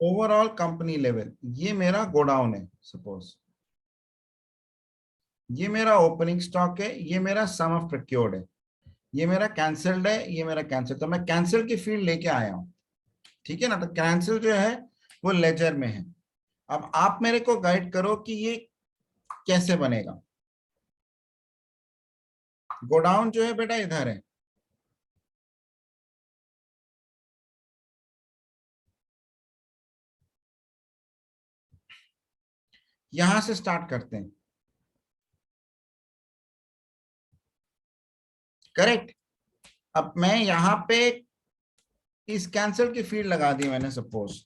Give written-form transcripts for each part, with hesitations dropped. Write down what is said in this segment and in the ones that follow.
Overall company level, ये मेरा godown है सपोज, ये मेरा ओपनिंग स्टॉक है, ये मेरा सम ऑफ प्रोक्योर्ड है, ये मेरा कैंसल्ड है, ये मेरा कैंसिल, तो मैं कैंसिल की फील्ड लेके आया हूं, ठीक है ना। तो कैंसिल जो है वो लेजर में है। अब आप मेरे को गाइड करो कि ये कैसे बनेगा। गोडाउन जो है बेटा इधर है, यहां से स्टार्ट करते हैं, करेक्ट। अब मैं यहां पे इस कैंसिल की फील्ड लगा दी मैंने सपोज,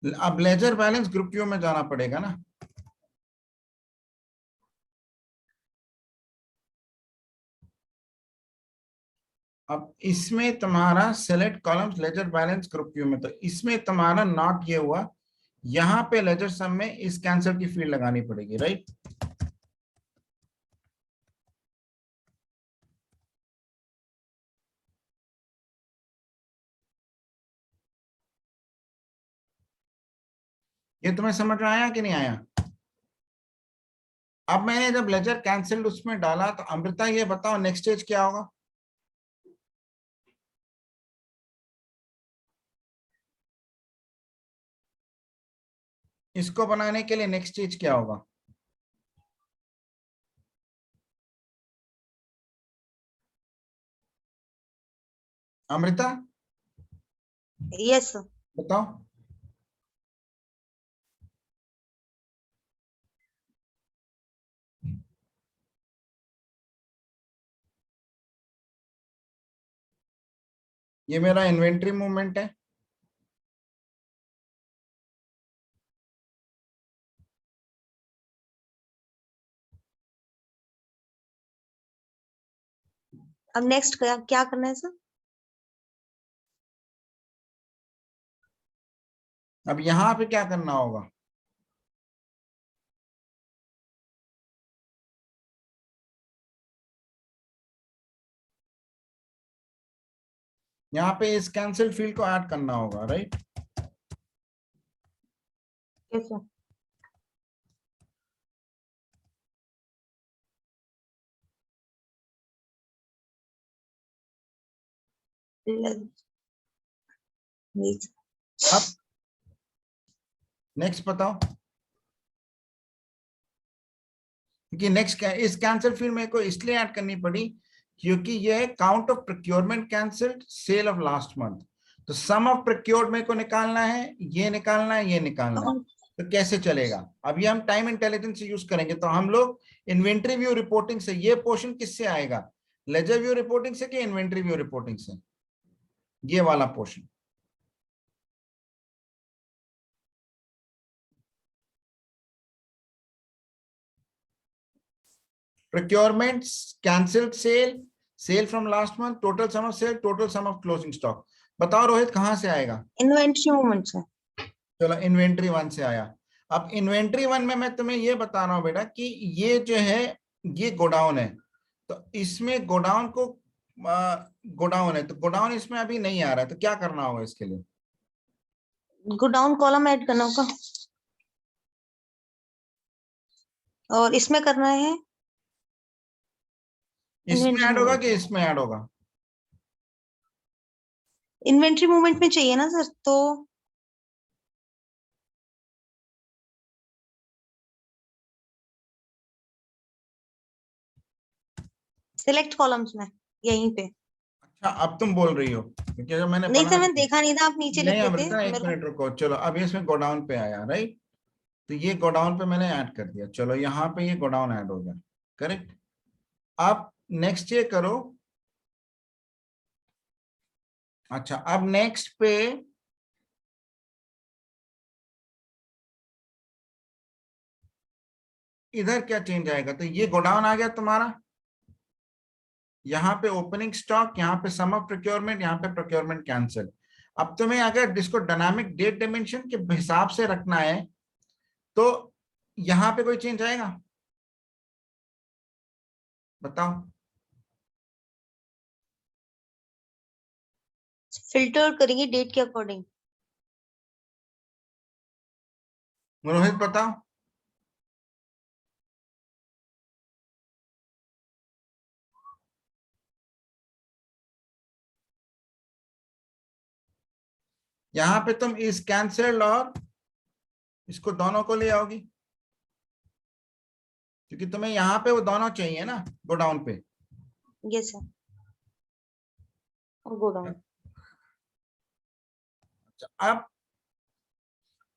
अब लेजर बैलेंस ग्रुप क्यू में जाना पड़ेगा ना। अब इसमें तुम्हारा select columns ledger balance group Q में, तो इसमें तुम्हारा नॉट ये हुआ, यहां पे लेजर सम में इस कैंसिल की फील्ड लगानी पड़ेगी, राइट। ये तुम्हें समझ में आया कि नहीं आया। अब मैंने जब लेजर कैंसिल्ड उसमें डाला, तो अमृता ये बताओ नेक्स्ट स्टेज क्या होगा। इसको बनाने के लिए नेक्स्ट स्टेज क्या होगा। अमृता यस। बताओ। ये मेरा इन्वेंट्री मूवमेंट है, अब नेक्स्ट क्या क्या करना है सर। अब यहां पे क्या करना होगा। यहाँ पे इस कैंसिल फील्ड को ऐड करना होगा, राइट। Yes sir. अब नेक्स्ट बताओ, क्योंकि नेक्स्ट इस कैंसिल फील्ड मेरे को इसलिए ऐड करनी पड़ी क्योंकि ये है count of procurement cancelled, sale of last month. तो सम ऑफ प्रोक्योर्ड मेरे को निकालना है, ये निकालना है, ये निकालना है। तो कैसे चलेगा। अब ये हम टाइम इंटेलिजेंस यूज करेंगे, तो हम लोग इन्वेंट्री व्यू रिपोर्टिंग से, ये पोर्शन किससे आएगा, लेजर व्यू रिपोर्टिंग से कि इन्वेंट्री व्यू रिपोर्टिंग से, ये वाला portion. Procurement, cancelled sale, sale from last month, total sum of sale, total sum of closing stock. बताओ रोहित कहां से आएगा। इन्वेंट्री मूवमेंट से। चलो इन्वेंट्री वन से आया। अब इन्वेंट्री वन में मैं तुम्हें ये बता रहा हूं बेटा कि ये जो है ये गोडाउन है, तो इसमें गोडाउन को गोडाउन है, तो गोडाउन इसमें अभी नहीं आ रहा है, तो क्या करना होगा इसके लिए। गोडाउन कॉलम ऐड करना होगा और इसमें करना है इसमें इन्वेंट्री ऐड होगा मूवमेंट। कि इसमें ऐड होगा। इन्वेंट्री मूवमेंट में चाहिए ना सर, तो सिलेक्ट कॉलम्स में यहीं पे। अच्छा अब तुम बोल रही हो, क्योंकि जब मैंने नहीं पढ़ा सर, मैंने देखा नहीं था, आप नीचे लिख नहीं रहे थे अमृता एक मेरे को। मिनट रुको, चलो अब ये इसमें गोडाउन पे आया, राइट। तो ये गोडाउन पे मैंने ऐड कर दिया, चलो यहाँ पे ये गोडाउन ऐड हो गया, करेक्ट। अब नेक्स्ट ये करो, अच्छा अब नेक्स्ट पे इधर क्या चेंज आएगा, तो ये गोडाउन आ गया तुम्हारा, यहाँ पे ओपनिंग स्टॉक, यहाँ पे सम ऑफ प्रोक्योरमेंट, यहाँ पे प्रोक्योरमेंट कैंसिल। अब तुम्हें अगर इसको डायनामिक डेट डायमेंशन के हिसाब से रखना है तो यहाँ पे कोई चेंज आएगा? बताओ। फिल्टर करेंगे डेट के अकॉर्डिंग। रोहित बताओ। यहाँ पे तुम इस कैंसिल्ड और इसको दोनों को ले आओगी, क्योंकि तुम्हें यहाँ पे वो दोनों चाहिए ना गो डाउन पे। यस सर, और गो डाउन।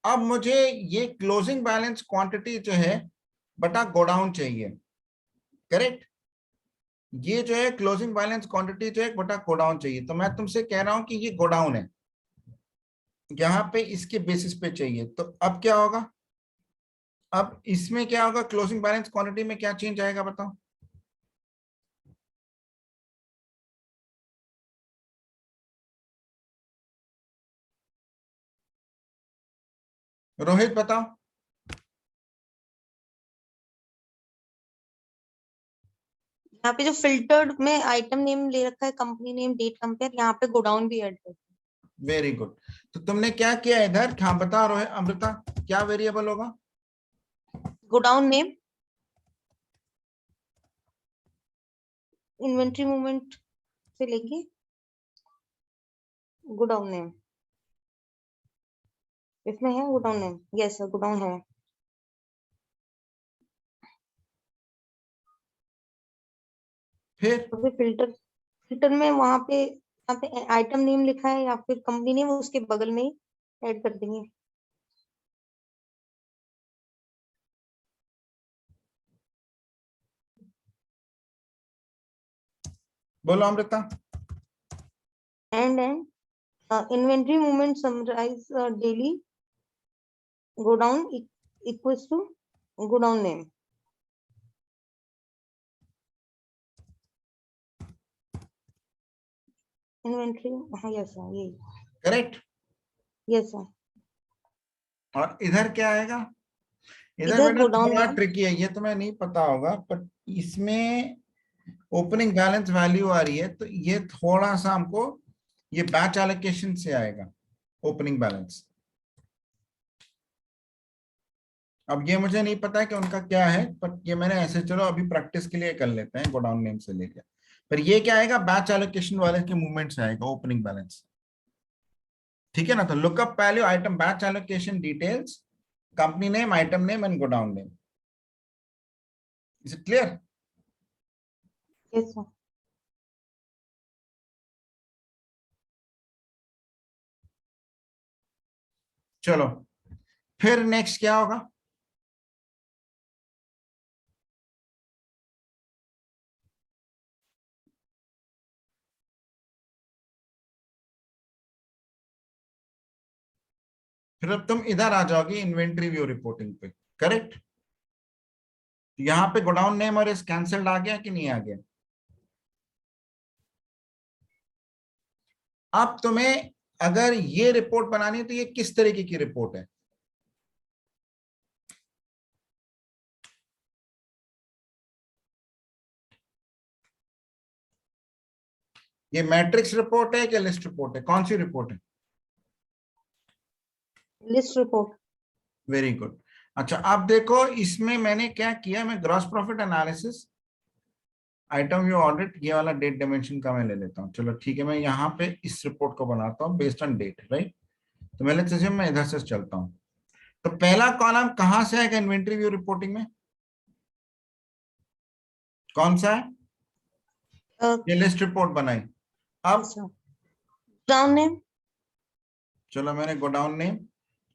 अब मुझे ये क्लोजिंग बैलेंस क्वांटिटी जो है बटा गोडाउन चाहिए, करेक्ट? ये जो है क्लोजिंग बैलेंस क्वांटिटी जो है बटा गोडाउन चाहिए। तो मैं तुमसे कह रहा हूं कि ये गोडाउन है, यहाँ पे इसके बेसिस पे चाहिए। तो अब क्या होगा? अब इसमें क्या होगा? क्लोजिंग बैलेंस क्वांटिटी में क्या चेंज आएगा बताओ? रोहित बताओ। यहाँ पे जो फिल्टर्ड में आइटम नेम ले रखा है, कंपनी नेम, डेट कंपेयर, यहाँ पे गोडाउन भी ऐड कर। Very good. तो तुमने क्या किया इधर? हाँ बताओ रोहित, अमृता, क्या वेरिएबल होगा? गोडाउन नेम, इन्वेंट्री मूवमेंट से लेके गोडाउन नेम। इसमें है godown name, yes sir godown है। फिर तो फिर फिल्टर, फिल्टर में वहां पे यहाँ पे आइटम नेम लिखा है या फिर कंपनी नेम, उसके बगल में ही ऐड कर देंगे। बोलो Amrita. And inventory movement summarise daily godown equals to godown name. Inventory, हाँ यस सर, यही। करेक्ट। Yes sir. और इधर क्या आएगा? इधर इधर बेटा गोडाउन थोड़ा नेम। ट्रिकी है, ये तुम्हें नहीं पता होगा, पर इसमें ओपनिंग बैलेंस वैल्यू आ रही है, तो ये थोड़ा सा हमको ये बैच एलोकेशन से आएगा ओपनिंग बैलेंस। अब ये मुझे नहीं पता कि उनका क्या है, पर ये मैंने ऐसे, चलो अभी प्रैक्टिस के लिए कर लेते हैं गोडाउन नेम से लेकर। पर ये क्या आएगा? बैच एलोकेशन वाले के मूवमेंट से आएगा ओपनिंग बैलेंस। ठीक है ना? तो lookup value item batch allocation details company name item name and godown name. Is it clear? Yes sir. चलो फिर नेक्स्ट क्या होगा? फिर अब तुम इधर आ जाओगे इन्वेंट्री व्यू रिपोर्टिंग पे, करेक्ट? यहाँ पे गोडाउन नेम और इस कैंसल्ड आ गया कि नहीं आ गया? अब तुम्हें अगर ये रिपोर्ट बनानी है तो ये किस तरीके की रिपोर्ट है? ये मैट्रिक्स रिपोर्ट है कि लिस्ट रिपोर्ट है? कौन सी रिपोर्ट है? List report. Very good. अच्छा अब देखो, इसमें मैंने क्या किया, मैं gross profit analysis item view audit ये वाला डेट डायमेंशन का मैं ले लेता हूँ। चलो ठीक है, मैं यहाँ पे इस रिपोर्ट को बनाता हूँ बेस्ड ऑन डेट, राइट? तो मैंने चीजें मैं इधर से चलता हूँ। तो पहला कॉलम कहां से आएगा इन्वेंट्री व्यू रिपोर्टिंग में? कौन सा है? ये लिस्ट रिपोर्ट बनाई। अब गोडाउन नेम। चलो मैंने गोडाउन नेम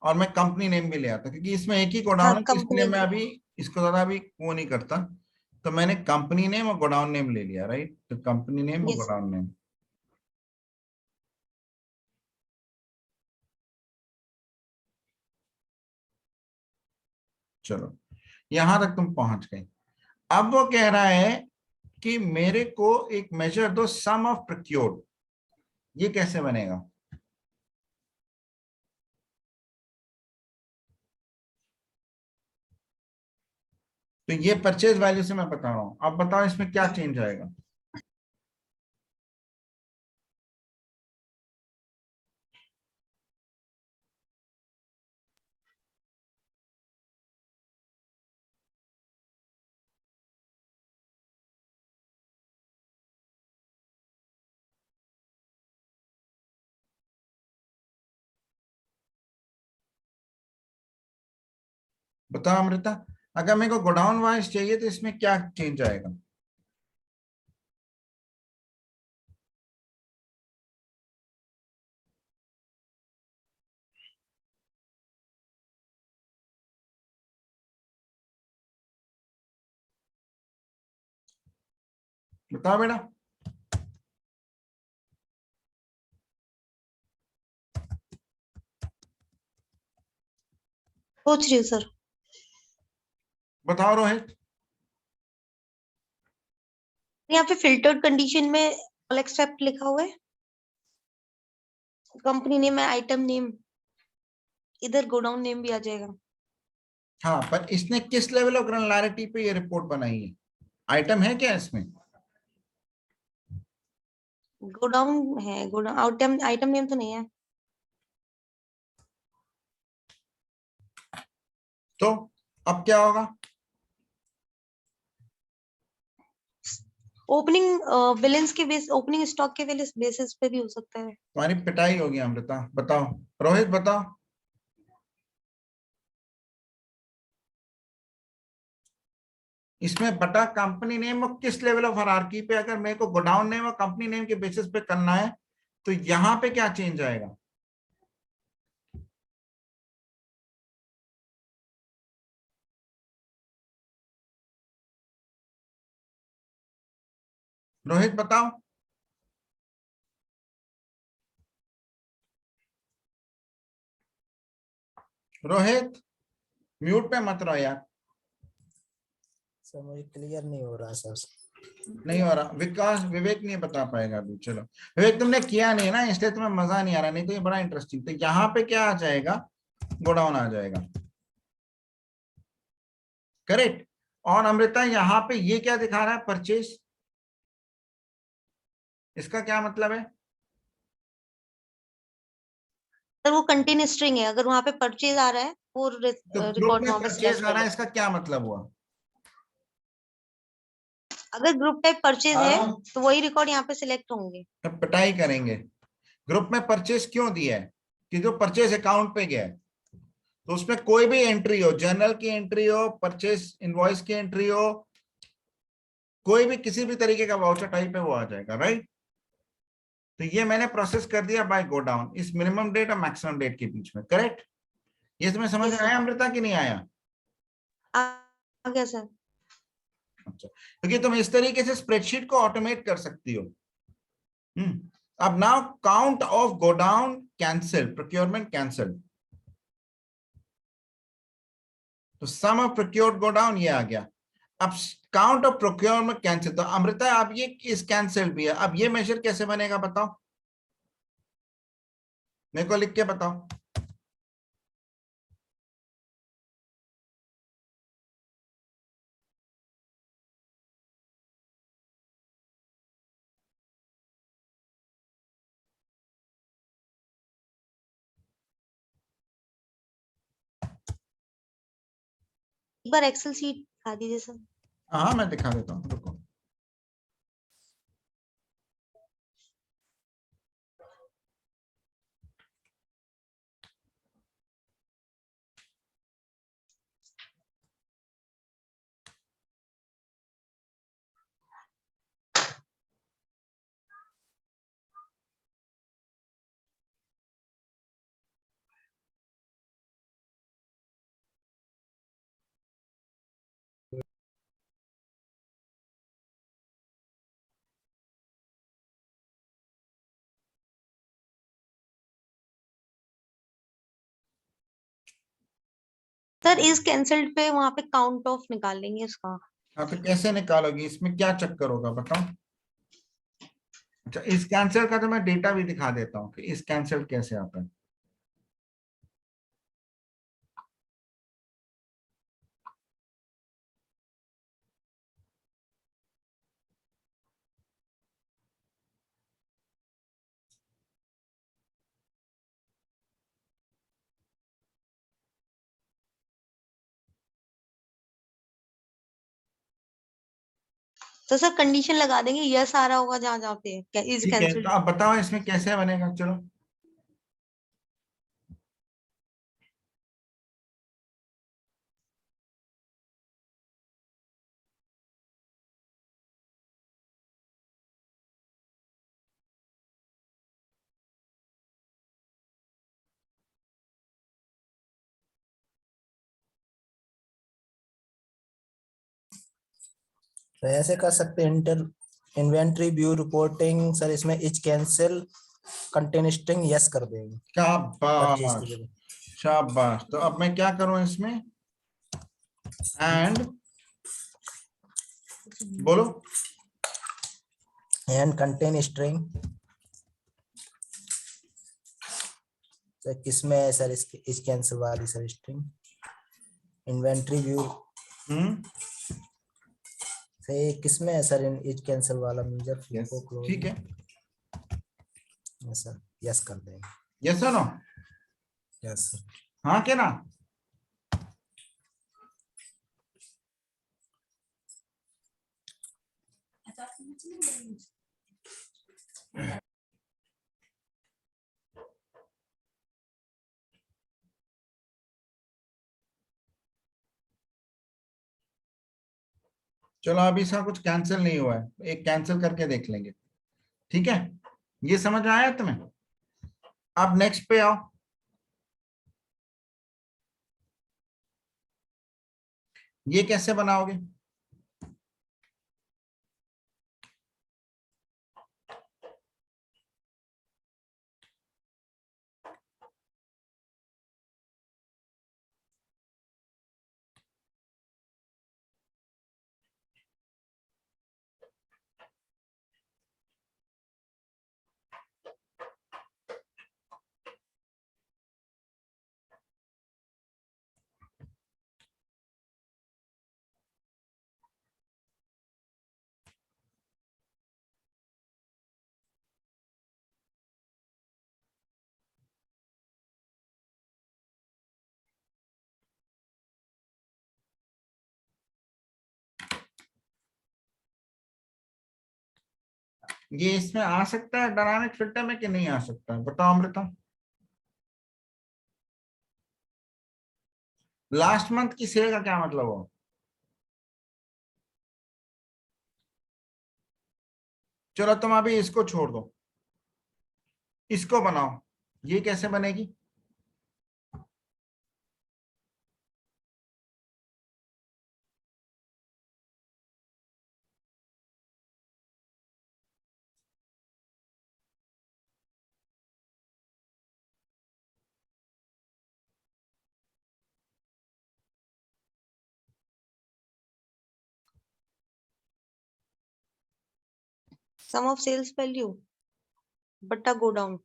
और मैं कंपनी नेम भी ले आता, क्योंकि इसमें एक ही हाँ गोडाउन है, तो इसलिए कंपनी। मैं अभी इसको ज्यादा अभी वो नहीं करता। तो मैंने कंपनी नेम और गोडाउन नेम ले लिया, राइट? तो कंपनी नेम और यस। Godown name. चलो यहां तक तुम पहुंच गए। अब वो कह रहा है कि मेरे को एक मेजर दो सम ऑफ प्रोक्योर्ड, ये कैसे बनेगा? तो ये परचेज वैल्यू से मैं बता रहा हूं, अब बताओ इसमें क्या चेंज आएगा? बताओ अमृता, अगर मेरे को गोडाउन वाइज चाहिए तो इसमें क्या चेंज आएगा? बताओ बेटा। सोच रही हूँ सर। बताओ रोहित। यहाँ पे फिल्टर्ड कंडीशन में ऑल एक्सेप्ट लिखा हुआ है, कंपनी नेम है, आइटम नेम, इधर गोडाउन नेम भी आ जाएगा। हाँ, पर इसने किस लेवल ऑफ ग्रैन्युलैरिटी पे ये रिपोर्ट बनाई है? आइटम है क्या इसमें? गोडाउन है, गोडाउन आइटम, आइटम नेम तो नहीं है। तो अब क्या होगा? ओपनिंग बैलेंस के बेस, ओपनिंग स्टॉक के बेसिस पे भी हो सकता है। तुम्हारी पिटाई होगी अमृता। बताओ रोहित, बताओ। इसमें बटा कंपनी नेम और किस लेवल ऑफ हायरार्की पे, अगर मेरे को गोडाउन नेम और कंपनी नेम के बेसिस पे करना है तो यहां पे क्या चेंज आएगा? रोहित बताओ। रोहित म्यूट पे मत रहो यार। सर मुझे क्लियर नहीं हो रहा सर। नहीं हो रहा, विकास विवेक नहीं बता पाएगा अभी। चलो विवेक, तुमने किया नहीं ना इसलिए तुम्हें मजा नहीं आ रहा, नहीं तो ये बड़ा इंटरेस्टिंग। तो यहाँ पे क्या आ जाएगा? गोडाउन आ जाएगा, करेक्ट। और अमृता यहाँ पे ये क्या दिखा रहा है? परचेज। इसका क्या मतलब है? सर वो कंटेन स्ट्रिंग है, अगर वहां पे परचेज आ रहा है वो तो ग्रुप रिकॉर्ड में वहां पे परचेज सिलेक्ट आ कर रहा है, लो। इसका क्या मतलब हुआ? अगर ग्रुप टाइप परचेज है तो वही रिकॉर्ड यहाँ पे सिलेक्ट होंगे। तो पिटाई करेंगे। ग्रुप में परचेज क्यों दिया है? कि जो परचेज अकाउंट पे गया है, तो उसमें कोई भी एंट्री हो, जर्नल की एंट्री हो, परचेज इनवॉइस की एंट्री हो, कोई भी किसी भी तरीके का वाउचर टाइप है वो आ जाएगा, राइट। तो ये मैंने प्रोसेस कर दिया बाय गो डाउन, इस मिनिमम डेट और मैक्सिमम डेट के बीच में, करेक्ट। ये तुम्हें समझ में यस आया सर, अमृता कि नहीं आया? आ गया सर। अच्छा, क्योंकि तुम इस तरीके से स्प्रेडशीट को ऑटोमेट कर सकती हो। अब now count of godown cancel, procurement cancel. तो सम ऑफ प्रोक्योर्ड गोडाउन ये आ गया। अब काउंट ऑफ प्रोक्योरमेंट कैंसिल, तो अमृता अब ये इस कैंसिल भी है। अब ये मेजर कैसे बनेगा बताओ, मेरे को लिख के बताओ। एक बार एक्सेल शीट दिखा दीजिए सर। हाँ मैं दिखा देता हूँ, रुको। सर इस कैंसल्ड पे वहां पे काउंट ऑफ निकाल लेंगे इसका। हाँ तो कैसे निकालोगी, इसमें क्या चक्कर होगा बताओ। अच्छा, इस कैंसिल का तो मैं डेटा भी दिखा देता हूँ कि इस कैंसिल कैसे आता है। तो सर कंडीशन लगा देंगे, यस आ रहा होगा जहां जहां पे इज ठीक है, तो कैंसिल्ड। आप बताओ इसमें कैसे बनेगा, चलो। तो ऐसे कर सकते हैं, inter inventory view reporting sir, इसमें each cancel contain string yes कर देंगे परचेज की शाबाश, जगह। शाबाश। तो अब मैं क्या करूं इसमें, एंड बोलो। एंड कंटेन स्ट्रिंग सर किसमें है सर, इसके इच कैंसिल वाली सर स्ट्रिंग इन्वेंट्री व्यू हम्म, से किसमें है सर, इच कैंसिल वाला मीजर यस, को क्लोज ठीक है। सर यस कर देंगे। यस और नो, यस सर। हाँ के ना। चलो अभी इसका कुछ कैंसिल नहीं हुआ है, एक कैंसिल करके देख लेंगे, ठीक है। ये समझ में आया तुम्हें। अब नेक्स्ट पे आओ। ये कैसे बनाओगे, ये इसमें आ सकता है डायनामिक फिल्टर में कि नहीं आ सकता है, बताओ अमृता। लास्ट मंथ की सेल का क्या मतलब हो। चलो तुम अभी इसको छोड़ दो, इसको बनाओ। ये कैसे बनेगी, सम ऑफ सेल्स वैल्यू बट्टा गो डाउन।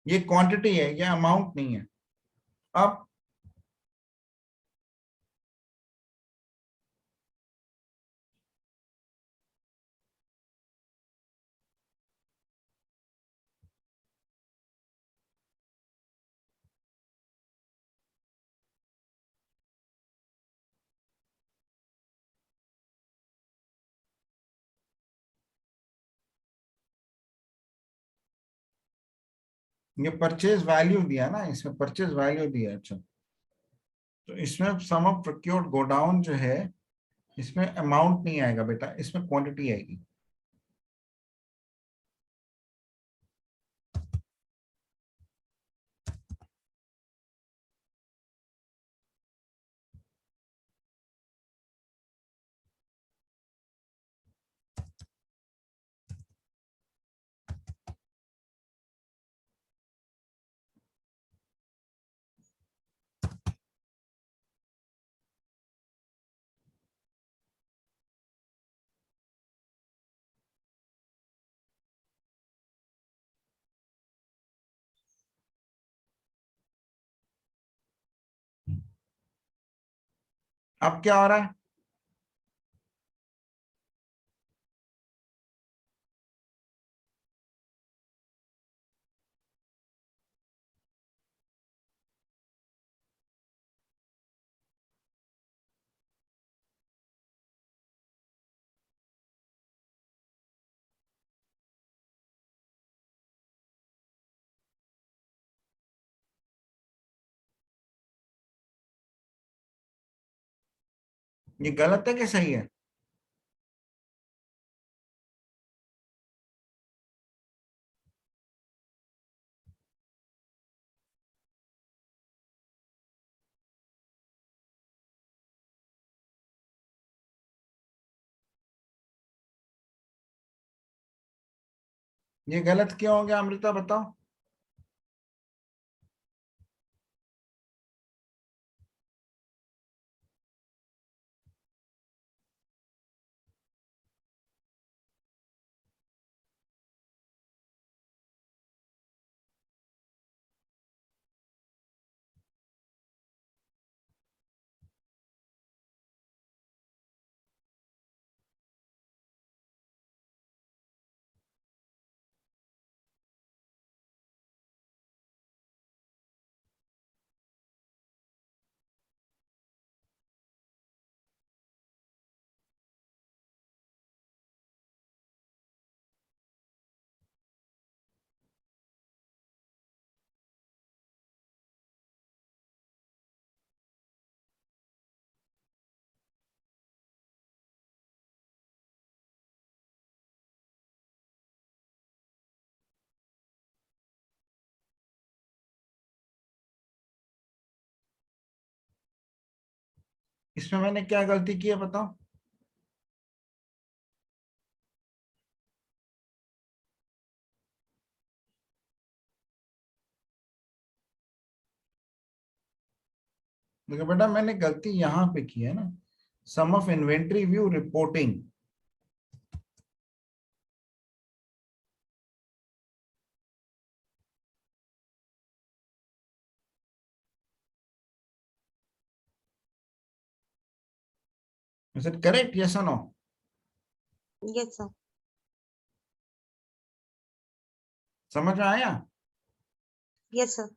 ये क्वांटिटी है, ये अमाउंट नहीं है। अब ये परचेज वैल्यू दिया ना, इसमें परचेज वैल्यू दिया, अच्छा। तो इसमें सम ऑफ प्रोक्योर्ड गोडाउन जो है, इसमें अमाउंट नहीं आएगा बेटा, इसमें क्वांटिटी आएगी। अब क्या हो रहा है? ये गलत है कि सही है? ये गलत क्यों हो गया अमृता, बताओ। इसमें मैंने क्या गलती की है बताओ। देखो बेटा, मैंने गलती यहां पे की है ना, sum of inventory view reporting. Is it correct, yes और नो? Yes sir. समझ में आया? Yes sir.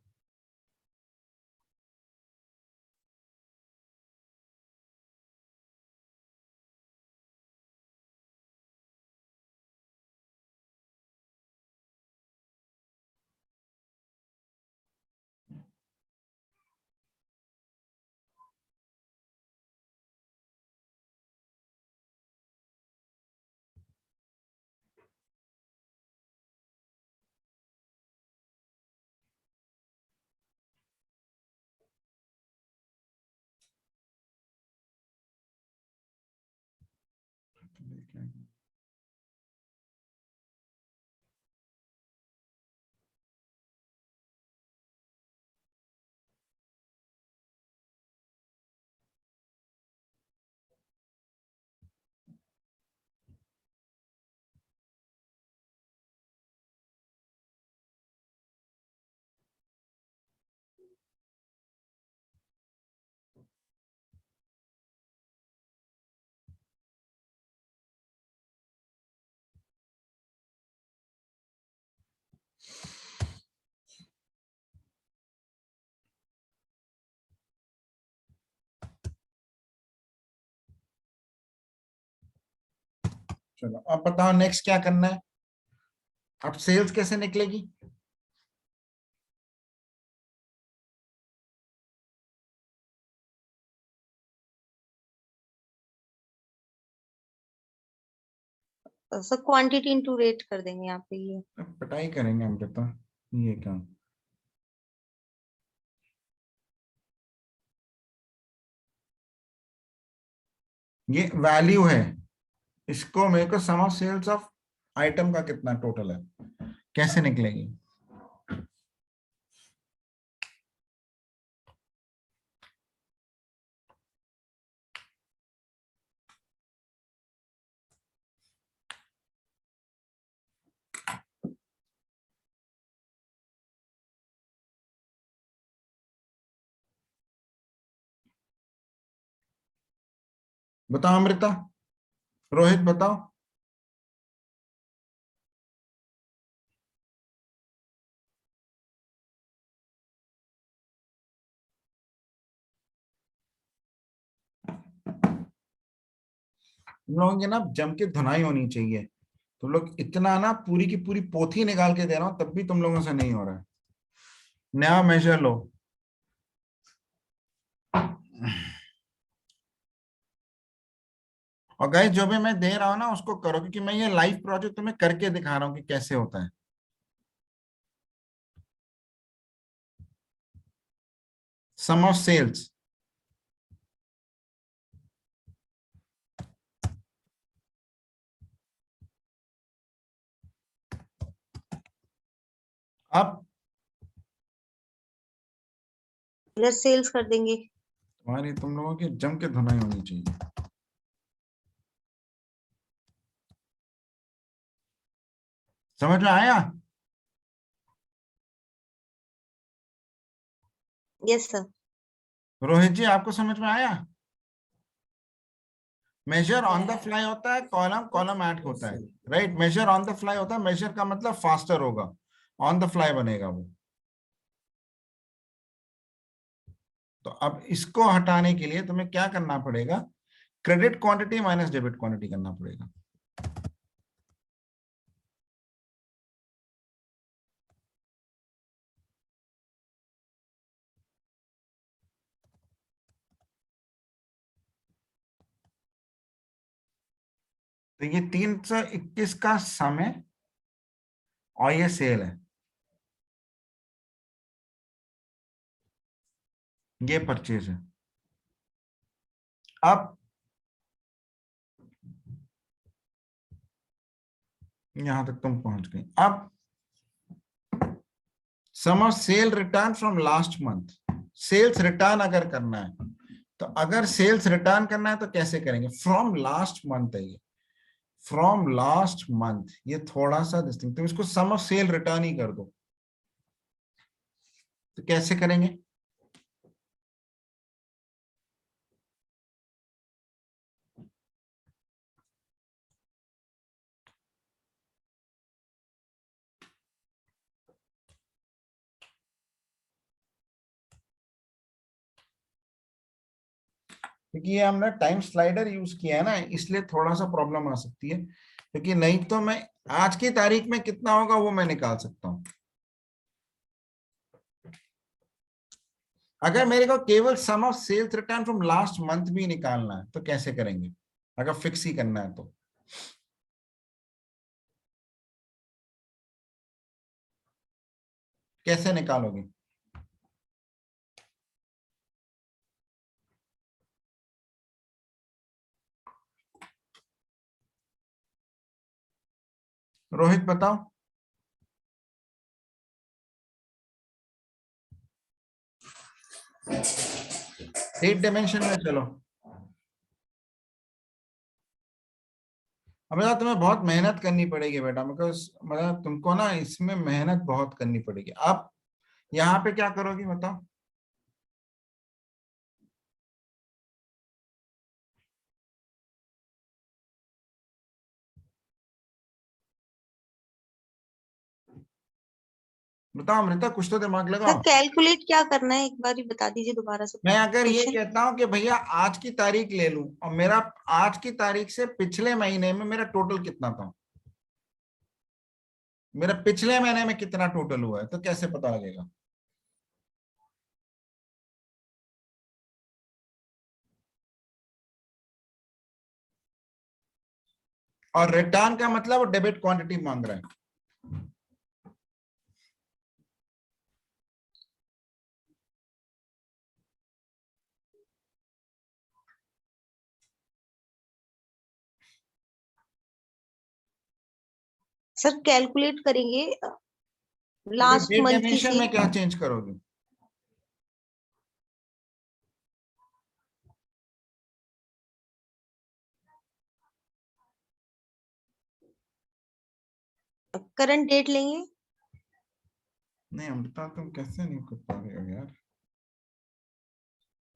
चलो अब बताओ नेक्स्ट क्या करना है। अब सेल्स कैसे निकलेगी? सर क्वांटिटी इंटू रेट कर देंगे यहाँ पे ये। पिटाई करेंगे हम तो, ये क्या। ये वैल्यू है, इसको मेरे को सम ऑफ सेल्स ऑफ आइटम का कितना टोटल है, कैसे निकलेगी? बताओ अमृता, रोहित बताओ। तुम लोगों की ना जम के धुनाई होनी चाहिए। तुम लोग इतना ना पूरी की पूरी पोथी निकाल के दे रहा हूं तब भी तुम लोगों से नहीं हो रहा है। नया मेजर लो। और गाइस जो भी मैं दे रहा हूं ना उसको करो, क्योंकि मैं ये लाइव प्रोजेक्ट तुम्हें करके दिखा रहा हूं कि कैसे होता है। सम ऑफ सेल्स, अब प्लस सेल्स कर देंगे। तुम्हारी तुम लोगों की जम के धुनाई होनी चाहिए। समझ में आया? Yes sir. रोहित जी आपको समझ में आया? मेजर ऑन द फ्लाई होता है, कॉलम कॉलम ऐड होता है, right. Major on the fly होता है, मेजर का मतलब फास्टर होगा, ऑन द फ्लाई बनेगा वो। तो अब इसको हटाने के लिए तुम्हें क्या करना पड़ेगा? Credit quantity minus debit quantity करना पड़ेगा। तो ये 321 का सम है और ये सेल है, ये परचेज है। अब यहां तक तुम पहुंच गए। अब sum of sale return from last month, sales return अगर करना है तो अगर सेल्स रिटर्न करना है तो कैसे करेंगे? फ्रॉम लास्ट मंथ है ये, फ्रॉम लास्ट मंथ, ये थोड़ा सा डिस्टिंक्ट, तुम इसको सम ऑफ सेल रिटर्न ही कर दो। तो कैसे करेंगे? क्योंकि ये हमने टाइम स्लाइडर यूज किया है ना, इसलिए थोड़ा सा प्रॉब्लम आ सकती है, क्योंकि नहीं तो मैं आज की तारीख में कितना होगा वो मैं निकाल सकता हूं। अगर मेरे को केवल sum of sales return from last month भी निकालना है तो कैसे करेंगे, अगर फिक्स ही करना है तो? कैसे निकालोगे? रोहित बताओ। 8 डायमेंशन में चलो। अब बेटा तुम्हें बहुत मेहनत करनी पड़ेगी बेटा, बिकॉज मतलब तुमको ना इसमें मेहनत बहुत करनी पड़ेगी। आप यहाँ पे क्या करोगी बताओ? बताओ अमृता, कुछ तो दिमाग सर लगाओ। कैलकुलेट क्या करना है, एक बार ही बता दीजिए दोबारा से मैं अगर ये क्वेश्चन। कहता हूं कि भैया आज की तारीख ले लूं और मेरा आज की तारीख से पिछले महीने में मेरा टोटल कितना था, मेरा पिछले महीने में कितना टोटल हुआ है, तो कैसे पता लगेगा? और रिटर्न का मतलब डेबिट क्वांटिटी मांग रहा है। सर कैलकुलेट करेंगे लास्ट डेट मंथ की डायमेंशन में सेल। क्या चेंज करोगे? करंट डेट लेंगे। नहीं अमृता, तुम कैसे नहीं कर पा रहे हो यार?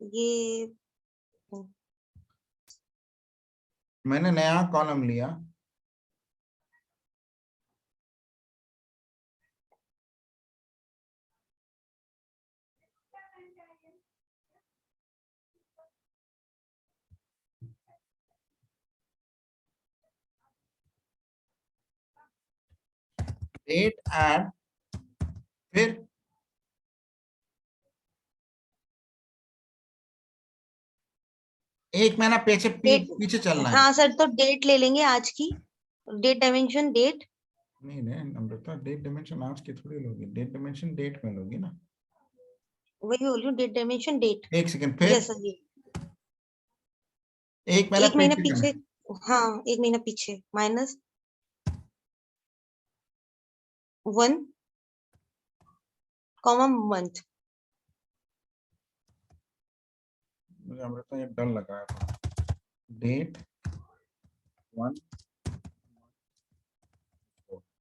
ये मैंने नया कॉलम लिया, डेट एड, फिर एक महीना पीछे डेट, पीछे चलना है। हाँ सर, तो डेट ले लेंगे आज की, डेट डायमेंशन डेट। नहीं नहीं अमृता, डेट डायमेंशन आज की थोड़ी लोगी, डेट डायमेंशन डेट में लोगी ना। वही बोल रही हूँ, डेट डायमेंशन डेट। एक सेकंड, फिर जैसा ये एक महीना एक महीना पीछे पीछे, जाना। हाँ एक महीना पीछे माइनस 1 मंथ। मुझे अमृता ये डर लगा है। डेट 1,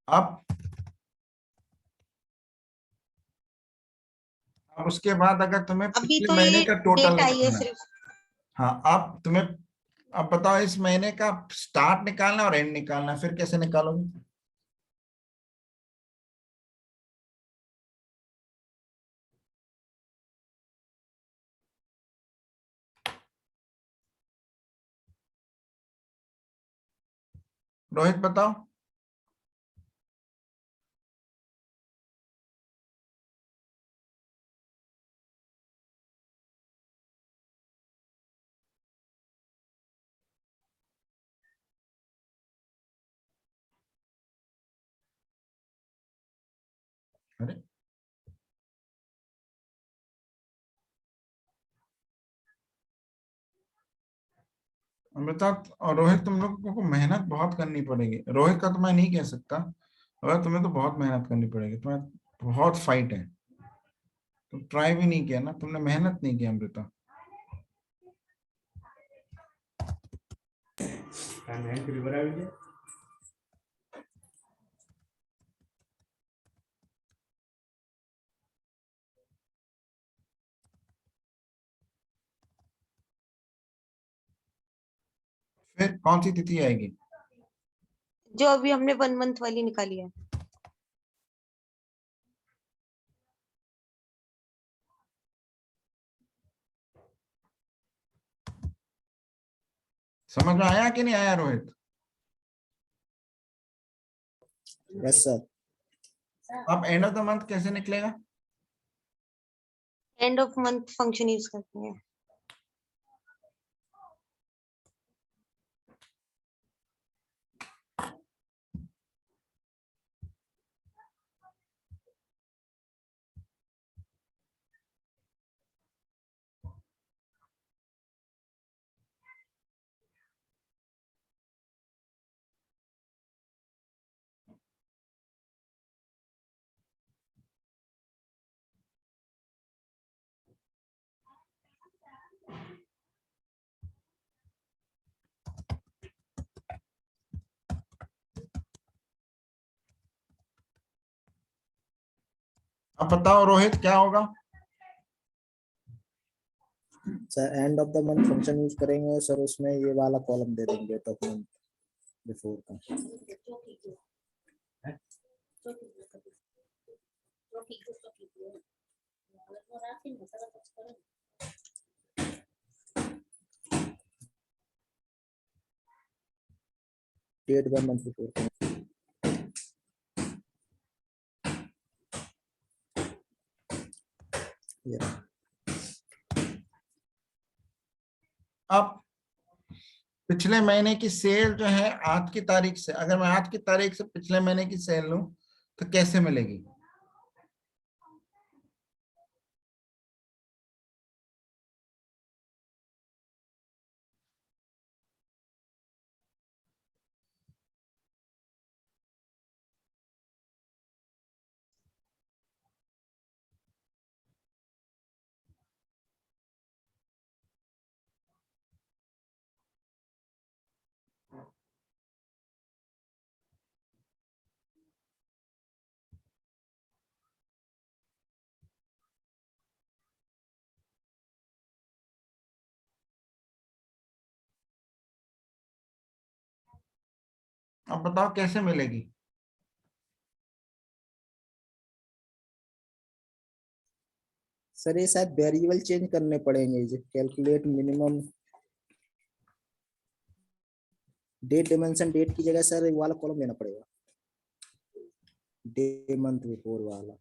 अब उसके बाद अगर तुम्हें अभी पिछले तो महीने ये का टोटल डेट आई है निकालना है। सिर्फ। हाँ, अब तुम्हें, अब बताओ इस महीने का स्टार्ट निकालना और एंड निकालना, फिर कैसे निकालोगे? रोहित बताओ। अरे अमृता और रोहित, तुम लोगों को मेहनत बहुत करनी पड़ेगी। रोहित का तो मैं नहीं कह सकता, और तुम्हें तो बहुत मेहनत करनी पड़ेगी, तुम्हें बहुत फाइट है। तुम ट्राई भी नहीं किया ना, तुमने मेहनत नहीं की अमृता। फिर कौन सी तिथि आएगी? जो अभी हमने 1 मंथ वाली निकाली है। समझ में आया कि नहीं आया रोहित? Yes sir. अब एंड ऑफ द मंथ कैसे निकलेगा? End of month function use करते हैं। अब बताओ रोहित क्या होगा? Sir end of the month function use करेंगे सर, उसमें ये वाला कॉलम दे देंगे डॉक्यूमेंट बिफोर का। डेट 1 मंथ बिफोर का। ये अब पिछले महीने की सेल जो है आज की तारीख से, अगर मैं आज की तारीख से पिछले महीने की सेल लूं तो कैसे मिलेगी? अब बताओ कैसे मिलेगी? सर ये शायद वेरिएबल चेंज करने पड़ेंगे, जो calculate minimum date dimension, date की जगह सर एक वाला कॉलम देना पड़ेगा, डे मंथ बिफोर वाला,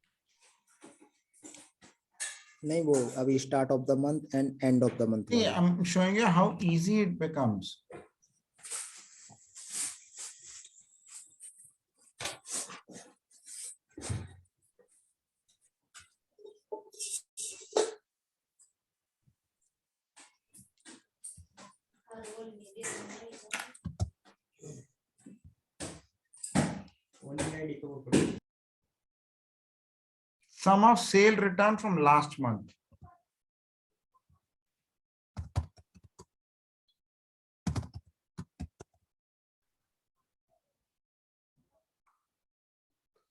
नहीं वो अभी start of the month and and of the month See, वाला। I'm showing you how easy it becomes. Sum of sale return from last month.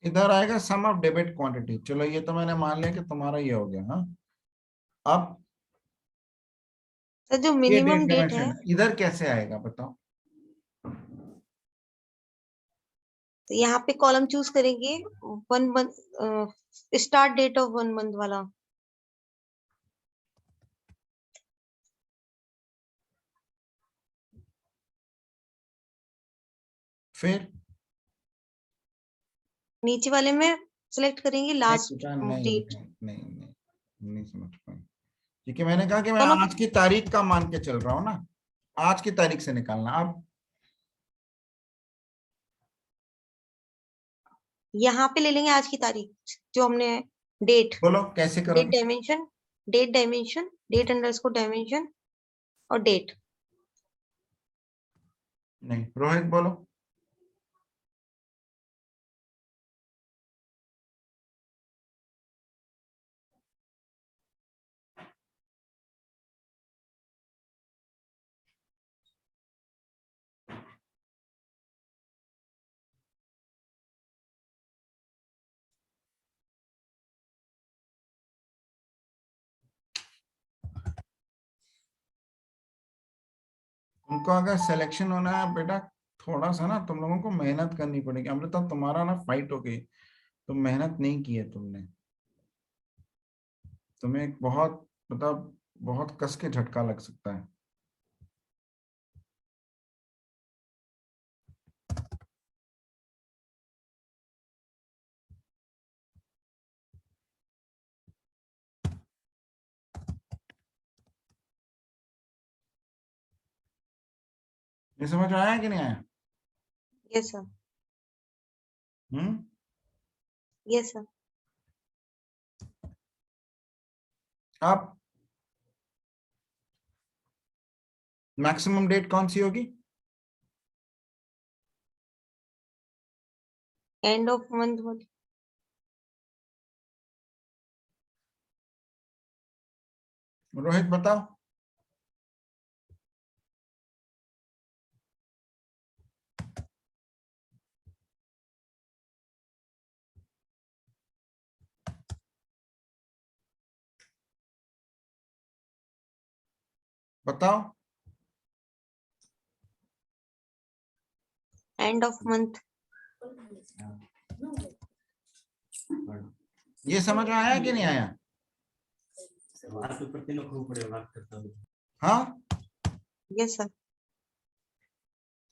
इधर आएगा सम ऑफ डेबिट क्वांटिटी। चलो ये तो मैंने मान लिया कि तुम्हारा ये हो गया। हाँ, अब सर जो ये मिनिमम डेट डेट है, डिमेंशन इधर कैसे आएगा बताओ? तो यहाँ पे कॉलम चूज करेंगे 1 month, start date of 1 month वाला। फिर नीचे वाले में सिलेक्ट करेंगे लास्ट बेटा, नहीं डेट। नहीं नहीं नहीं समझ पाए, क्योंकि मैंने कहा कि मैं दोनों आज की तारीख का मान के चल रहा हूं ना, आज की तारीख से निकालना। अब यहाँ पे ले लेंगे आज की तारीख, जो हमने डेट, बोलो कैसे डेट करोगे? डायमेंशन, डेट अंडरस्कोर डायमेंशन और डेट। नहीं, रोहित बोलो। उनको अगर सिलेक्शन होना है बेटा, थोड़ा सा ना तुम लोगों को मेहनत करनी पड़ेगी। अमृता, तुम्हारा ना फाइट हो गई, तुम मेहनत नहीं की है तुमने। तुम्हें एक बहुत मतलब बहुत कस के झटका लग सकता है। ये समझ में आया कि नहीं आया? Yes sir, hmm. Yes sir. अब मैक्सिमम डेट कौन सी होगी? एंड ऑफ मंथ वाली। रोहित बताओ। बताओ। And of month. ये समझ में आया कि नहीं आया? हाँ, यस सर।